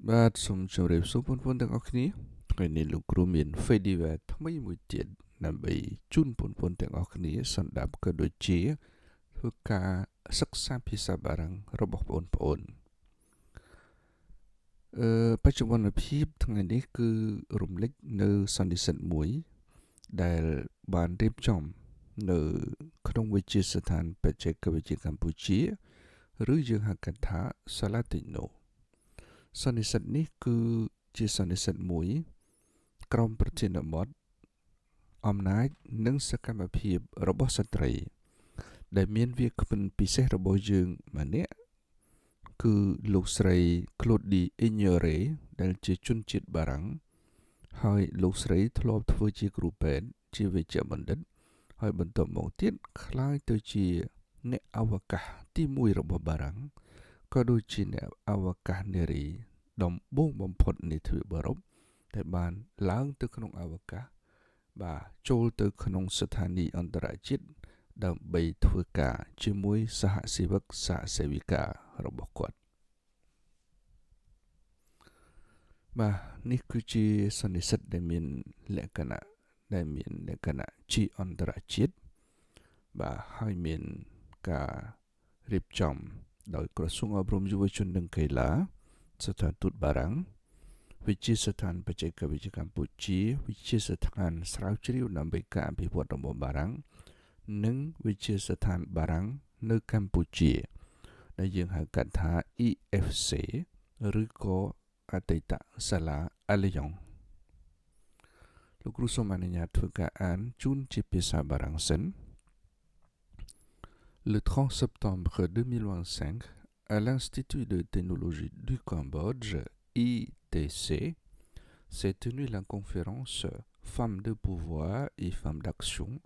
បាទសូមជម្រាបសួរបងប្អូនទាំងអស់គ្នាថ្ងៃនេះលោកគ្រូមាន Fediva ថ្មីមួយទៀតដើម្បីជូនបងប្អូនទាំងអស់គ្នាសម្រាប់ក៏ដូចជាធ្វើការសិក្សាភាសាបារាំងរបស់បងប្អូនបច្ចុប្បន្នភាពថ្ងៃនេះគឺរំលេចនៅសន្និសីទមួយដែលបានរៀបចំនៅក្នុងវិទ្យាស្ថានបច្ចេកវិទ្យាកម្ពុជាឬយើងហៅកាត់ថាសាឡាទីណូសន្និសីទនេះគឺជាសន្និសីទមួយក្រមប្រធានបទអំណាចនិងសកម្មភាពរបស់ស្ត្រីដែលមានវាគ្មិនពិសេសរបស់យើងម្នាក់គឺលោកស្រី Claudie Ignoré ដែលជាជនជាតិបារាំងហើយលោកស្រីធ្លាប់ធ្វើជាគ្រូពេទ្យជាវេជ្ជបណ្ឌិតហើយបន្ទាប់មកទៀតក្លាយទៅជាអ្នកអវកាសទី1របស់បារាំងក៏ដូចជាអ្នកអវកាសនារីដំបូងបំផុតនៃទ្វីបអឺរ៉ុបដែលបានឡើងទៅក្នុងអវកាសបាទចូលទៅក្នុងស្ថានីយអន្តរជាតិដើម្បីធ្វើការជាមួយសហសេវកសហសេវិការបស់គាត់បាទនេះគឺជាសន្និសីទដែលមានលក្ខណៈជាអន្តរជាតិបាទហើយមានការរៀបចំដោយក្រសួងអប់រំយុវជននិងកីឡាស្ថានទូតបារាំងវិទ្យាស្ថានបច្ចេកវិទ្យាកម្ពុជាវិទ្យាស្ថានស្រាវជ្រាវដើម្បីការអភិវឌ្ឍរបស់បារាំងនិងវិទ្យាស្ថានបារាំងនៅកម្ពុជាដែលយើងហៅកាត់ថា EFC ឬក៏អតីតសាលា Alliance លោកគ្រូសូមអនុញ្ញាតធ្វើការអានជូនជាភាសាបារាំងសិន Le 30 septembre 2025, à l'Institut de technologie du Cambodge, ITC, s'est tenue la conférence Femmes de pouvoir et femmes d'action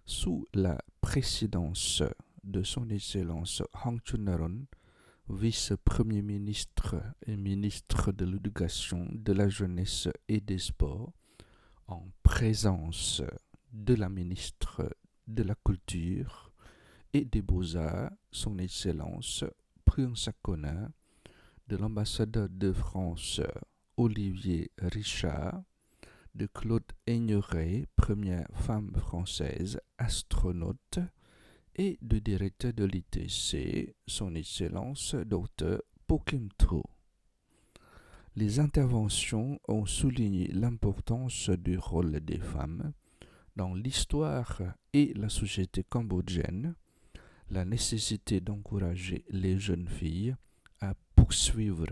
sous la présidence de son Excellence Hang Chunaron, vice-premier ministre et ministre de l'Éducation, de la Jeunesse et des Sports, en présence de la ministre de la Culture et des Beaux-Arts, son Excellence Prince Sakona, de l'ambassadeur de France Olivier Richard, de Claude Ignoré, première femme française astronaute, et du directeur de l'ITC, son Excellence Dr. Pokimto. Les interventions ont souligné l'importance du rôle des femmes dans l'histoire et la société cambodgienne, la nécessité d'encourager les jeunes filles à poursuivre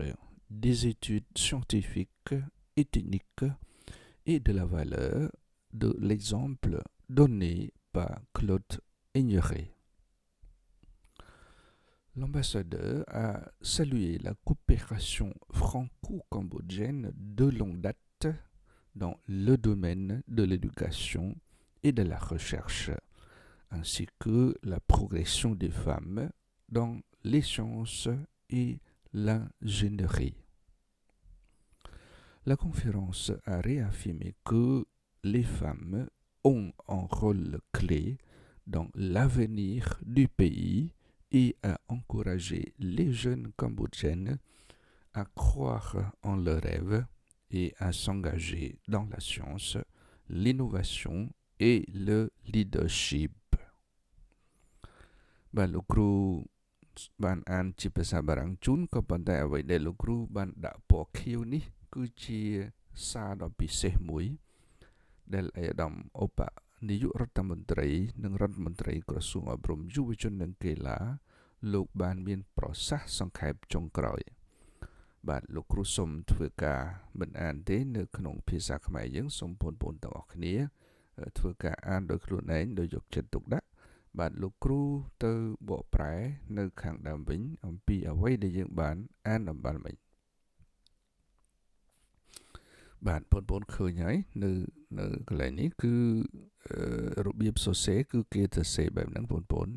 des études scientifiques et techniques et de la valeur de l'exemple donné par Claude Ignoré. L'ambassadeur a salué la coopération franco-cambodgienne de longue date dans le domaine de l'éducation et de la recherche, ainsi que la progression des femmes dans les sciences et l'ingénierie. La conférence a réaffirmé que les femmes ont un rôle clé dans l'avenir du pays et a encouragé les jeunes Cambodgiennes à croire en leurs rêves et à s'engager dans la science, l'innovation et le leadership. បាទលោកគ្រូបានអានជាភាសាបារាំងជូនក៏ប៉ុន្តែអ្វីដែលលោកគ្រូបានដាក់ពណ៌ខៀវនេះគឺជាសារដ៏ពិសេសមួយដែលឯកឧត្តមឧបនាយករដ្ឋមន្ត្រីនិងរដ្ឋមន្ត្រីក្រសួងអប់រំយុវជននិងកីឡាលោកបានមានប្រសាសន៍សង្ខេបចុងក្រោយបាទលោកគ្រូសូមធ្វើការមិនអានទេនៅក្នុងភាសាខ្មែរយើងសូមបងប្អូនទាំងអស់គ្នាធ្វើការអានដោយខ្លួនឯងដោយយកចិត្តទុកដាក់បាទលោកគ្រូទៅបកប្រែនៅខាងដើមវិញអំពីអ្វីដែលយើងបានអានអំបញ្ញមិញបាទបងប្អូនឃើញហើយនៅកន្លែងនេះគឺរបៀបសរសេរគឺគេទៅសេបែបហ្នឹងបងប្អូន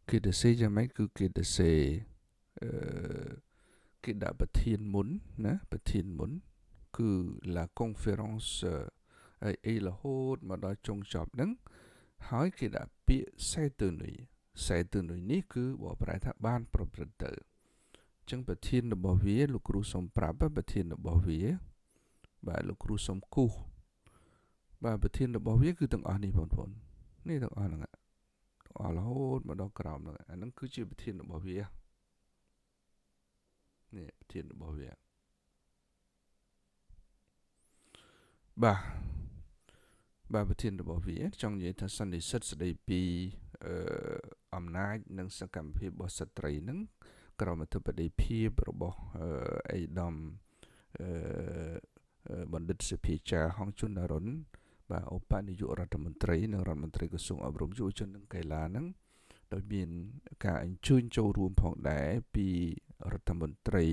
គេទៅសេយ៉ាងម៉េចគឺគេទៅសេគេដាក់ប្រធានមុនណាប្រធានមុនគឺ la conférence អីរហូតមកដល់ចុងចប់ហ្នឹងហើយគេដាក់ពាក្យសេទនុយនេះគឺបកប្រែថាបានប្រព្រឹត្តទៅ ចឹងប្រធានរបស់វាលោកគ្រូសូមប្រាប់ប្រធានរបស់វាបាទលោកគ្រូសូមគូសបាទប្រធានរបស់វាគឺទាំងអស់នេះបងប្អូននេះទាំងអស់ហ្នឹងទាំងអស់រហូតមកដល់ក្រោមហ្នឹងអាហ្នឹងគឺជាប្រធានរបស់វានេះប្រធានរបស់វាបាទប្រធានរបស់វាចង់និយាយថាសន្និសីទស្ដីពីអំណាចនិងសកម្មភាពរបស់ស្ត្រីហ្នឹងក្រមអធិបតីភាពរបស់អេដាមបណ្ឌិតសិភាចាហងជុននរុនបាទឧបនាយករដ្ឋមន្ត្រីនិងរដ្ឋមន្ត្រីក្រសួងអប់រំយុវជននិងកីឡាហ្នឹងដោយមានការអញ្ជើញចូលរួមផងដែរពីរដ្ឋមន្ត្រី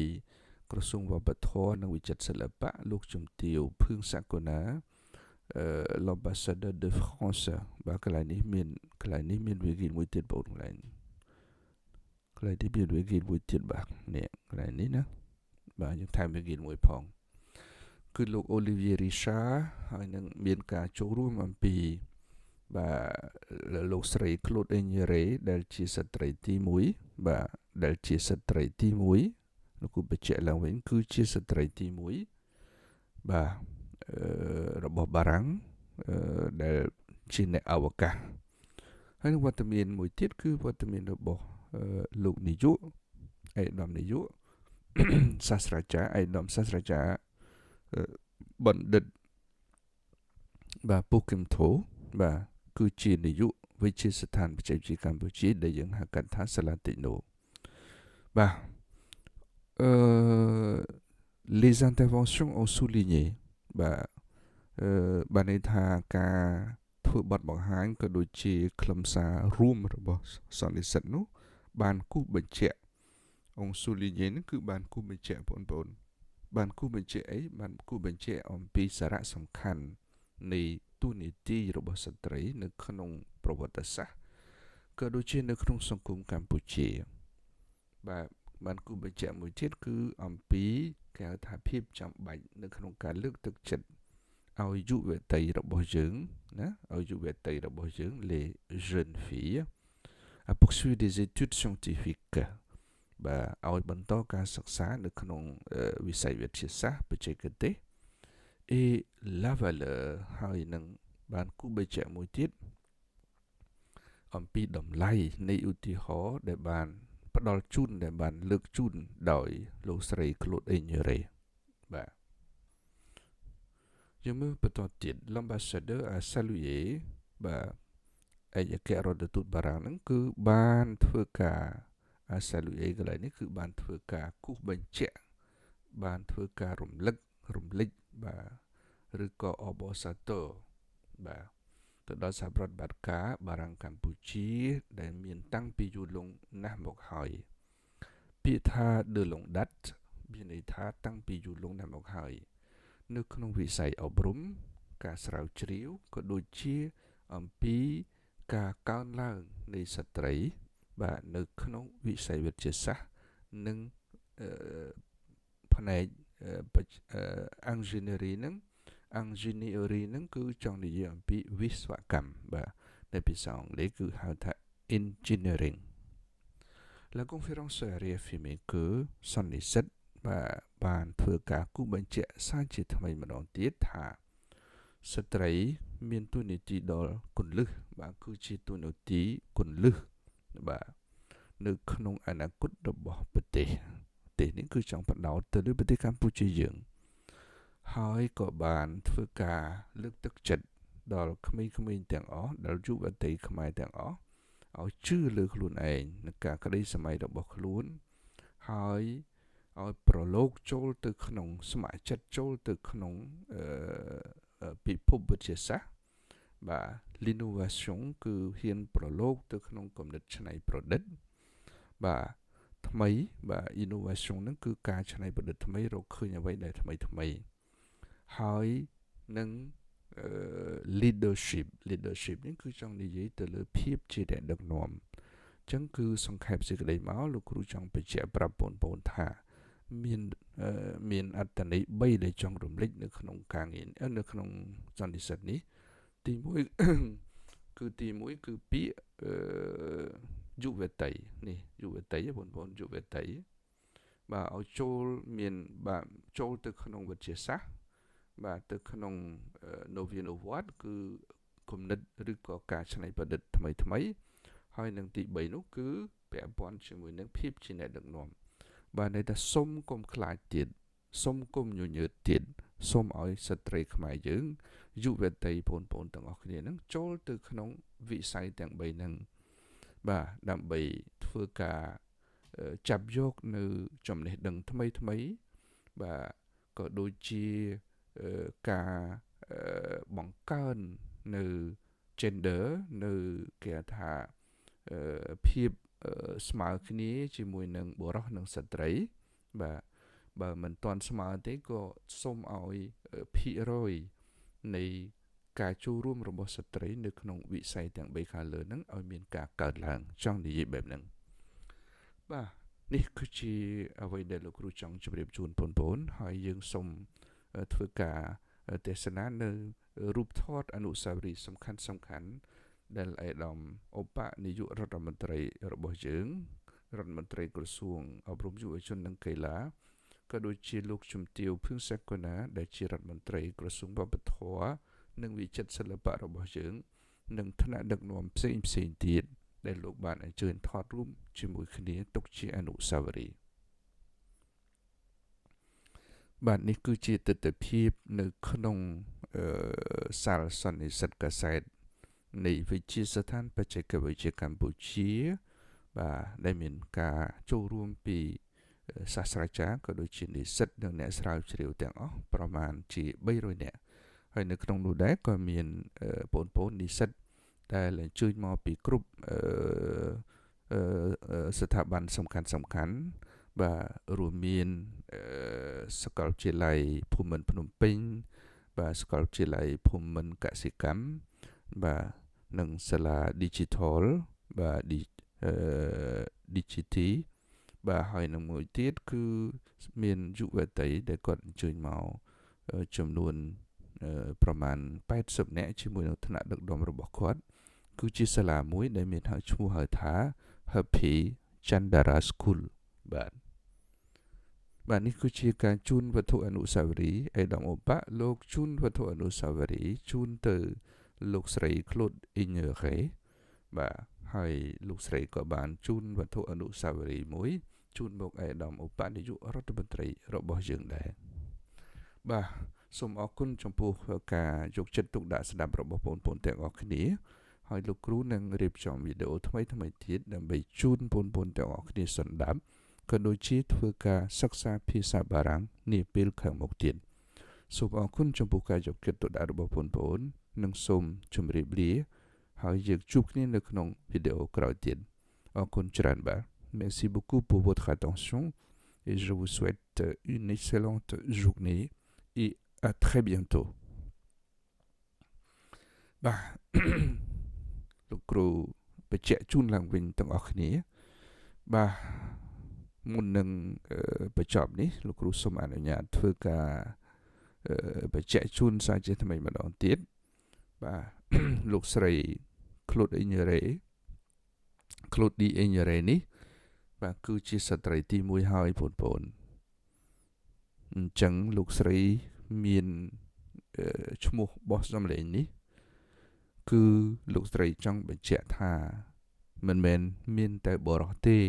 ក្រសួងវប្បធម៌និងវិចិត្រសិល្បៈលោកជំទាវភឿងសក្គុណាl'ambassadeur de France បាទកន្លែងនេះមានវិគីមួយទៀតបងកន្លែងនេះមានវិគីមួយទៀតបាទនេះកន្លែងនេះណាបាទយើងថែមវិគីមួយផងគឺលោក Olivier Richard ហើយនឹងមានការចូលរួមអំពីបាទលោកស្រី Claude Aigneret ដែលជាស្ត្រីទី1បាទដែលជាស្ត្រីទី1លោកគូបញ្ជាក់ឡើងវិញគឺជាស្ត្រីទី1បាទរបស់បារាំងដែលជាអ្នកអវកាសហើយនឹងវត្តមានមួយទៀតគឺវត្តមានរបស់លោកនាយកឯកឧត្តមនាយកសាស្ត្រាចារ្យឯកឧត្តមសាស្ត្រាចារ្យបណ្ឌិតបាទពុះគឹមធូបាទគឺជានាយកវិទ្យាស្ថានបច្ចេកវិទ្យាកម្ពុជាដែលយើងហៅកាត់ថាសាឡាទីណូបាទ les interventions ont souligné បាទន័យថាការធ្វើបទបង្ហាញក៏ដូចជាខ្លឹមសាររួមរបស់សន្និសីទនោះបានគូសបញ្ជាក់អង្គស៊ូលីញេនឹងគឺបានគូសបញ្ជាក់បងប្អូនបានគូសបញ្ជាក់អីបានគូសបញ្ជាក់អំពីសារៈសំខាន់នៃទូនីតិរបស់ស្ត្រីនៅក្នុងប្រវត្តិសាស្ត្រក៏ដូចជានៅក្នុងសង្គមកម្ពុជាបាទបានគូសបញ្ជាក់មួយទៀតគឺអំពីគេហៅថាភាពចាំបាច់នៅក្នុងការលើកទឹកចិត្តឲ្យយុវតីរបស់យើងណាឲ្យយុវតីរបស់យើង les jeunes filles à poursuivre des études scientifiques បាទឲ្យបន្តការសិក្សានៅក្នុងវិស័យវិទ្យាសាស្ត្របច្ចេកទេស et la valeur ហើយនឹងបានគូបញ្ជាក់មួយទៀតអំពីតម្លៃនៃឧទាហរណ៍ដែលបានផ្ដល់ជូនដែលបានលើកជូនដោយលោកស្រី Claude Aigneret បាទយើងមើលបន្តទៀត l'ambassadeur a salué បាទឯកអគ្គរដ្ឋទូតបារាំងហ្នឹងគឺបានធ្វើការ a salué កន្លែងនេះគឺបានធ្វើការគូសបញ្ជាក់បានធ្វើការរំលឹកបាទឬក៏អបអសាទរបាទទៅដល់សហប្រតិបត្តិការបារាំងកម្ពុជាដែលមានតាំងពីយូរលង់ណាស់មកហើយពាក្យថា de longue date មានន័យថាតាំងពីយូរលង់ណាស់មកហើយនៅក្នុងវិស័យអប់រំការស្រាវជ្រាវក៏ដូចជាអំពីការកើនឡើងនៃស្ត្រីបាទនៅក្នុងវិស័យវិទ្យាសាស្ត្រនិងផ្នែកengineering ហ្នឹងគឺចង់និយាយអំពីវិស្វកម្មបាទในភាសាអង់គ្លេសគឺហៅថា engineering La conférence a réaffirmé que សន្និសីទបានធ្វើការគូសបញ្ជាក់សារជាថ្មីម្ដងទៀតថាស្ត្រីមានតួនាទីដល់គន្លឹះបាទគឺជាតួនាទីគន្លឹះបាទនៅក្នុងអនាគតរបស់ប្រទេសនេះគឺចង់បដោតទៅលើប្រទេសកម្ពុជាយើងហើយក៏បានធ្វើការលើកទឹកចិត្តដល់ក្មេងៗទាំងអស់ដល់យុវតីខ្មែរទាំងអស់ឲ្យជឿលើខ្លួនឯងនឹងការក្តីសម័យរបស់ខ្លួនហើយឲ្យប្រឡូកចូលទៅក្នុងស្ម័គ្រចិត្តចូលទៅក្នុងពិភពវិទ្យាសាស្ត្របាទ l'innovation គឺហ៊ានប្រឡូកទៅក្នុងគំនិតច្នៃប្រឌិតបាទថ្មីបាទ innovation ហ្នឹងគឺការច្នៃប្រឌិតថ្មីរកឃើញអ្វីដែលថ្មីហើយនឹងleadership នេះគឺចង់និយាយទៅលើភាពជាអ្នកដឹកនាំអញ្ចឹងគឺសង្ខេបសេចក្តីមកលោកគ្រូចង់បញ្ជាក់ប្រាប់បងប្អូនថាមានអត្ថន័យ3ដែលចង់រំលេចនៅក្នុងការងារនៅក្នុងសន្និសីទនេះទី1គឺពាក្យយុវតីនេះយុវតីបងប្អូនយុវតី បាទឲ្យចូលមានបាទចូលទៅក្នុងវិទ្យាសាស្ត្របាទទៅក្នុងនវានុវត្តន៍គឺគំនិតឬក៏ការច្នៃប្រឌិតថ្មីហើយនឹងទី3នោះគឺពាក់ព័ន្ធជាមួយនឹងភាពជាអ្នកដឹកនាំបាទន័យថាសុំកុំខ្លាចទៀតសុំកុំញញើតទៀតសុំឲ្យស្ត្រីខ្មែរយើងយុវតីបងប្អូនទាំងអស់គ្នានឹងចូលទៅក្នុងវិស័យទាំង3ហ្នឹងបាទដើម្បីធ្វើការចាប់យកនៅចំណេះដឹងថ្មីបាទក៏ដូចជាការបង្កើននៅ gender នៅគេថាភាពស្មើគ្នាជាមួយនឹងបុរសនិងស្ត្រីបាទបើមិនទាន់ស្មើទេក៏សូមឲ្យភាគរយនៃការចូលរួមរបស់ស្ត្រីនៅក្នុងវិស័យទាំង3ខាងលើហ្នឹងឲ្យមានការកើតឡើងចង់និយាយបែបហ្នឹងបាទនេះគឺជាអ្វីដែលលោកគ្រូចង់ជម្រាបជូនបងប្អូនហើយយើងសូមធ្វើការទេសនានៅរូបថតអនុស្សាវរីយ៍សំខាន់ដែលឯកឧត្តមឧបនាយករដ្ឋមន្ត្រីរបស់យើងរដ្ឋមន្ត្រីក្រសួងអប់រំយុវជននិងកីឡាក៏ដូចជាលោកជំទាវភឿងសក្កណាដែលជារដ្ឋមន្ត្រីក្រសួងវប្បធម៌និងវិចិត្រសិល្បៈរបស់យើងនិងថ្នាក់ដឹកនាំផ្សេងទៀតដែលលោកបានអញ្ជើញថតរូបជាមួយគ្នាទុកជាអនុស្សាវរីយ៍បាទនេះគឺជាទស្សនវិជ្ជានៅក្នុងសាលសន្និសីទកាសែតនៃវិទ្យាស្ថានបច្ចេកវិទ្យាកម្ពុជាបាទដែលមានការចូលរួមពីសាស្ត្រាចារ្យក៏ដូចជានិស្សិតនិងអ្នកស្រាវជ្រាវទាំងអស់ប្រមាណជា300នាក់ហើយនៅក្នុងនោះដែរក៏មានបងប្អូននិស្សិតដែលអញ្ជើញមកពីគ្រប់ស្ថាប័នសំខាន់បាទរួមមានសាកលវិទ្យាល័យភូមិន្ទភ្នំពេញបាទសាកលវិទ្យាល័យភូមិន្ទកសិកម្មបាទនិងសាលា Digital បាទ Digity បាទហើយនឹងមួយទៀតគឺមានយុវតីដែលគាត់អញ្ជើញមកចំនួនប្រមាណ80នាក់ជាមួយនឹងថ្នាក់ដឹកនាំរបស់គាត់គឺជាសាលាមួយដែលមានឈ្មោះហៅថា Happy Chandara School បាទនេះគឺជាការជូនវត្ថុអនុស្សាវរីយ៍ឯកឧត្តមឧបលោកជូនវត្ថុអនុស្សាវរីយ៍ជូនទៅលោកស្រី Claude Ignoré បាទហើយលោកស្រីក៏បានជូនវត្ថុអនុស្សាវរីយ៍មួយជូនមកឯកឧត្តមឧបនាយករដ្ឋមន្ត្រីរបស់យើងដែរបាទសូមអរគុណចំពោះការយកចិត្តទុកដាក់ស្ដាប់របស់បងប្អូនទាំងអស់គ្នាហើយលោកគ្រូនឹងរៀបចំវីដេអូថ្មីទៀតដើម្បីជូនបងប្អូនទាំងអស់គ្នាស្ដាប់ក៏ដូចជាធ្វើការសិក្សាភាសាបារាំងនាពេលខាងមុខទៀតសូមអរគុណចំពោះការយកចិត្តទុកដាក់របស់បងប្អូននិងសូមជម្រាបលាហើយយើងជួបគ្នានៅក្នុងវីដេអូក្រោយទៀតអរគុណច្រើនបាទ Merci beaucoup pour votre attention et je vous souhaite une excellente journée et à très bientôt បាទលោកគ្រូបញ្ជាក់ជូនឡើងវិញទាំងអស់គ្នាបាទមុននឹងបញ្ចប់នេះលោកគ្រូសូមអនុញ្ញាតធ្វើការបញ្ជាក់ជូនសារជាថ្មីម្ដងទៀតបាទលោកស្រី Claude Ignoré នេះបាទគឺជាស្ត្រីទី1ហើយបងប្អូនអញ្ចឹងលោកស្រីមានឈ្មោះបោះសម្លេងនេះគឺលោកស្រីចង់បញ្ជាក់ថាមិនមែនមានតែបរិសុទ្ធទេ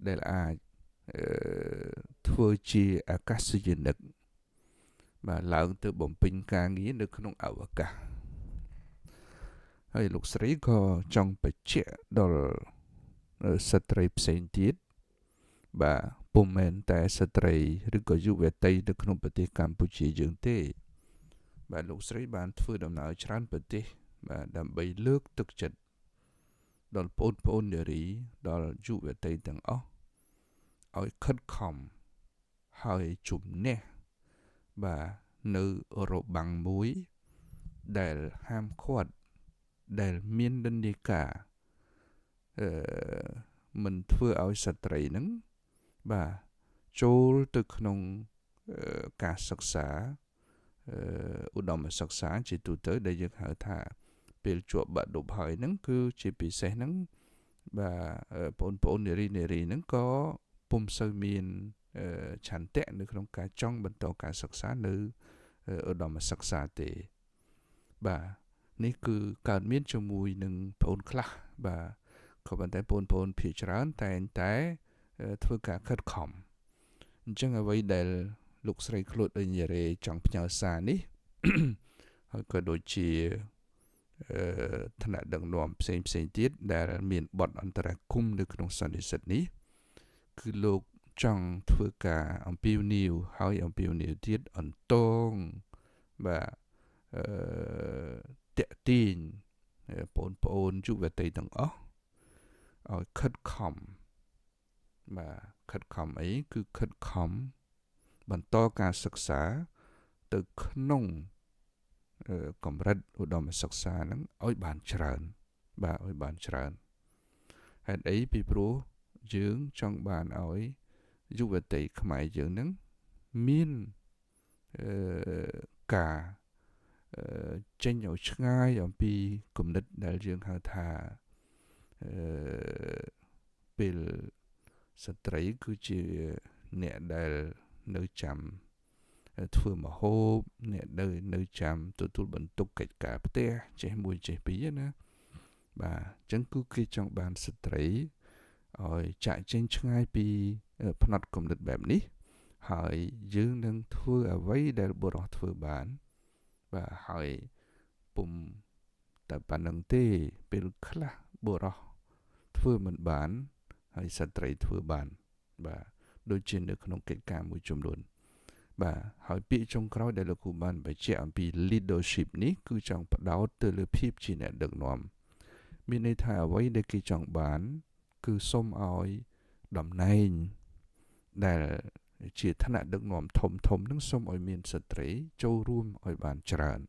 ដែលអាចធ្វើជាអាកាសយានិកបាទឡើងទៅបំពេញការងារនៅក្នុងអវកាសហើយលោកស្រីក៏ចង់បញ្ជាក់ដល់ស្ត្រីផ្សេងទៀតបាទពុំមែនតែស្ត្រីឬក៏យុវតីនៅក្នុងប្រទេសកម្ពុជាយើងទេបាទលោកស្រីបានធ្វើដំណើរច្រើនប្រទេសបាទដើម្បីលើកទឹកចិត្តដល់បងប្អូននារីដល់យុវតីទាំងអស់ឲ្យខិតខំហើយជំនះបាទនៅរបាំងមួយដែលហាមឃាត់ដែលមាននិន្នាការមិនធ្វើឲ្យស្ត្រីហ្នឹងបាទចូលទៅក្នុងការសិក្សាឧត្តមសិក្សាជាទូទៅដែលយើងហៅថាពេលជាប់បាក់ឌុបហើយហ្នឹងគឺជាពិសេសហ្នឹងបាទបងប្អូននារីហ្នឹងក៏ ពុំសូវមានឆន្ទៈនៅក្នុងការចង់បន្តការសិក្សានៅឧត្តមសិក្សាទេបាទនេះគឺកើតមានជាមួយនឹងបងប្អូនខ្លះបាទក៏ប៉ុន្តែបងប្អូនភាគច្រើនតែងតែធ្វើការខិតខំអញ្ចឹងអ្វីដែលលោកស្រីឃ្លូតអេញរ៉េចង់ផ្ញើសារនេះ ហើយក៏ដូចជាថ្នាក់ដឹកនាំផ្សេងទៀតដែលមានបទអន្តរាគមន៍នៅក្នុងសន្និសីទនេះគឺលោកចង់ធ្វើការអំពាវនាវហើយអំពាវនាវទៀតអន្តងបាទតាក់ទាញបងប្អូនយុវតីទាំងអស់ឲ្យខិតខំបាទខិតខំអីគឺខិតខំបន្តការសិក្សាទៅក្នុងកម្រិតឧត្តមសិក្សាហ្នឹងឲ្យបានច្រើនបាទឲ្យបានច្រើនហេតុអីពីព្រោះយើងចង់បានឲ្យយុវតីខ្មែរយើងហ្នឹងមានការចេញឲ្យឆ្ងាយអំពីគំនិតដែលយើងហៅថាពេលស្ត្រីគឺជាអ្នកដែលនៅចាំធ្វើម្ហូបអ្នកនៅចាំទទួលបន្ទុកកិច្ចការផ្ទះចេះមួយចេះពីរណាបាទអញ្ចឹងគឺគេចង់បានស្ត្រីឲ្យចាក់ចេញឆ្ងាយពីផ្នត់គំនិតបែបនេះហើយយើងនឹងធ្វើអ្វីដែលបុរសធ្វើបានបាទហើយពុំតែប៉ុណ្្នឹងទេពេលខ្លះបុរសធ្វើមិនបានហើយស្ត្រីធ្វើបានបាទដូចជានៅក្នុងកិច្ចការមួយចំនួនបាទហើយពាក្យចុងក្រោយដែលលោកគ្រូបានបញ្ជាក់អំពី leadership នេះគឺចង់ផ្ដោតទៅលើភាពជាអ្នកដឹកនាំមានន័យថាអ្វីដែលគេចង់បានគឺសូមឲ្យតំណែងដែលជាឋានៈដឹកនាំធំនឹងសូមឲ្យមានស្ត្រីចូលរួមឲ្យបានច្រើន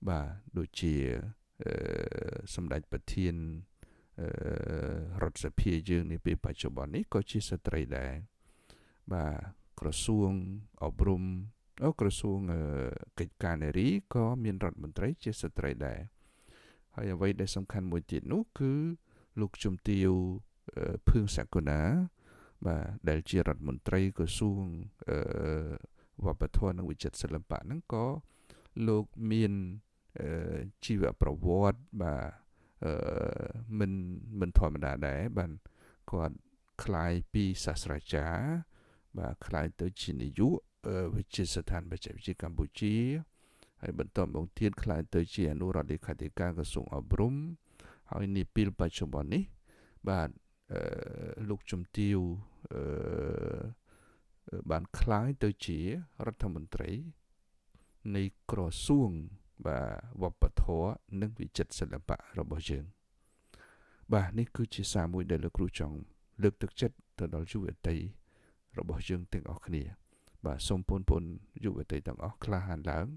បាទដូចជាសម្ដេចប្រធានរដ្ឋសភាយើងនាពេលបច្ចុប្បន្ននេះក៏ជាស្ត្រីដែរបាទក្រសួងអប់រំក្រសួងកិច្ចការនារីក៏មានរដ្ឋមន្ត្រីជាស្ត្រីដែរហើយអ្វីដែលសំខាន់មួយទៀតនោះគឺលោកជំទាវភឿងសក្គុណាបាទដែលជារដ្ឋមន្ត្រីក្រសួងវប្បធម៌និងវិចិត្រសិល្បៈហ្នឹងក៏លោកមានជីវប្រវត្តិបាទមិនធម្មតាដែរបាទគាត់คล้ายពីសាស្ត្រាចារ្យបាទคล้ายទៅជានាយកវិទ្យាស្ថានបច្ចេកវិទ្យាកម្ពុជាហើយបន្តមកទៀតคล้ายទៅជាអនុរដ្ឋលេខាធិការក្រសួងអប់រំហើយនាពេលបច្ចុប្បន្ននេះបាទលោកជំទាវបានคล้ายទៅជារដ្ឋមន្ត្រីនៃក្រសួងបាទវប្បធម៌និងវិចិត្រសិល្បៈរបស់យើងបាទនេះគឺជាសារមួយដែលលោកគ្រូចង់លើកទឹកចិត្តទៅដល់យុវតីរបស់យើងទាំងអស់គ្នាបាទសូមបងប្អូនយុវតីទាំងអស់ក្លាហានឡើង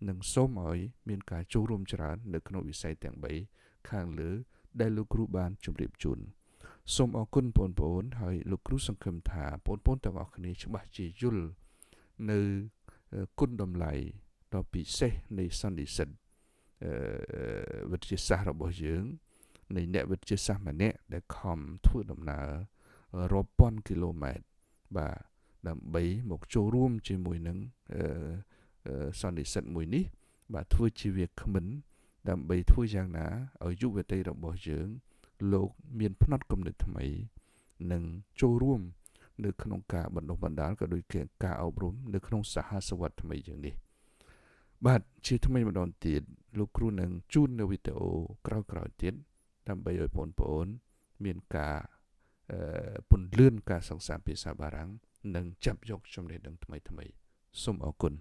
និងសូមឲ្យមានការចូលរួមច្រើននៅក្នុងវិស័យទាំង3ខាងលើដែលលោកគ្រូបានជម្រាបជូនសូមអរគុណបងប្អូនហើយលោកគ្រូសង្ឃឹមថាបងប្អូនទាំងអស់គ្នាច្បាស់ជាយល់នៅគុណតម្លៃដ៏ពិសេសនៃសន្និសីទវិទ្យាសាស្ត្ររបស់យើងនៃអ្នកវិទ្យាសាស្ត្រម្នាក់ដែលខំធ្វើដំណើររាប់ពាន់គីឡូម៉ែត្របាទដើម្បីមកចូលរួមជាមួយនឹងសន្និសីទមួយនេះបាទធ្វើជាវាគ្មិនដើម្បីធ្វើយ៉ាងណាឲ្យយុវតីរបស់យើងលោកមានផ្នត់គំនិតថ្មីនិងចូលរួមនៅក្នុងការបណ្ដុះបណ្ដាលក៏ដូចជាការអប់រំនៅក្នុងសហសវត្សរ៍ថ្មីយ៉ាងនេះបាទជាថ្មីម្ដងទៀតលោកគ្រូនឹងជូននៅវីដេអូក្រោយៗទៀតដើម្បីឲ្យបងប្អូនមានការពន្លឿនការសិក្សាភាសាបារាំងនិងចាប់យកចំណេះដឹងថ្មីសូមអរគុណ